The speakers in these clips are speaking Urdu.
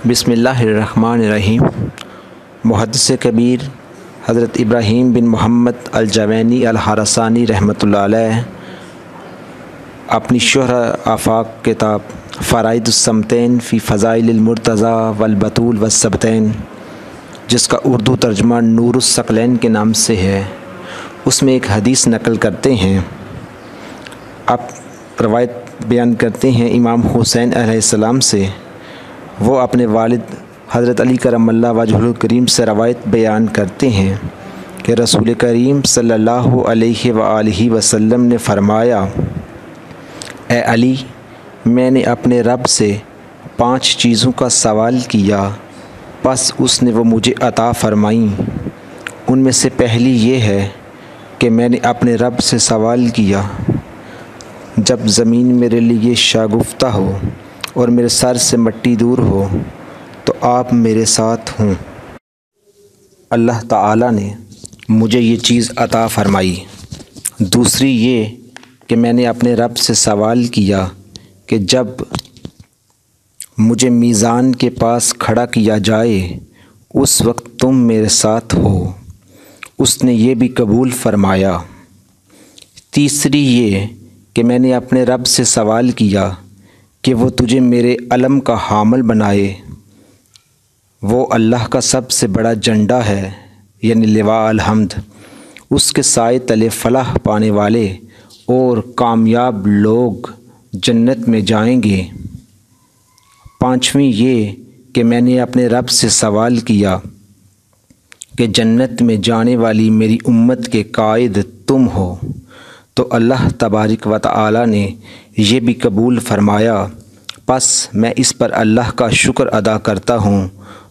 بسم اللہ الرحمن الرحیم۔ محدث کبیر حضرت ابراہیم بن محمد الجوینی الحرسانی رحمۃ اللہ علیہ اپنی شرح آفاق کتاب فرائض الصمتین فی فضائل المرتضیٰ والبطول والسبتین، جس کا اردو ترجمہ نور الثقلین کے نام سے ہے، اس میں ایک حدیث نقل کرتے ہیں۔ آپ روایت بیان کرتے ہیں امام حسین علیہ السلام سے، وہ اپنے والد حضرت علی کرم اللہ وجہہ الکریم سے روایت بیان کرتے ہیں کہ رسول کریم صلی اللہ علیہ وآلہ وسلم نے فرمایا، اے علی، میں نے اپنے رب سے 5 چیزوں کا سوال کیا، بس اس نے وہ مجھے عطا فرمائیں۔ ان میں سے پہلی یہ ہے کہ میں نے اپنے رب سے سوال کیا، جب زمین میرے لیے شاگفتہ ہو اور میرے سر سے مٹی دور ہو تو آپ میرے ساتھ ہوں۔ اللہ تعالیٰ نے مجھے یہ چیز عطا فرمائی۔ دوسری یہ کہ میں نے اپنے رب سے سوال کیا کہ جب مجھے میزان کے پاس کھڑا کیا جائے اس وقت تم میرے ساتھ ہو۔ اس نے یہ بھی قبول فرمایا۔ تیسری یہ کہ میں نے اپنے رب سے سوال کیا کہ وہ تجھے میرے علم کا حامل بنائے۔ وہ اللہ کا سب سے بڑا جھنڈا ہے، یعنی لواء الحمد۔ اس کے سائے تلے فلاح پانے والے اور کامیاب لوگ جنت میں جائیں گے۔ پانچویں یہ کہ میں نے اپنے رب سے سوال کیا کہ جنت میں جانے والی میری امت کے قائد تم ہو، تو اللہ تبارک و تعالی نے یہ بھی قبول فرمایا۔ پس میں اس پر اللہ کا شکر ادا کرتا ہوں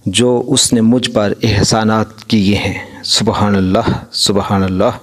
جو اس نے مجھ پر احسانات کیے ہیں۔ سبحان اللہ، سبحان اللہ۔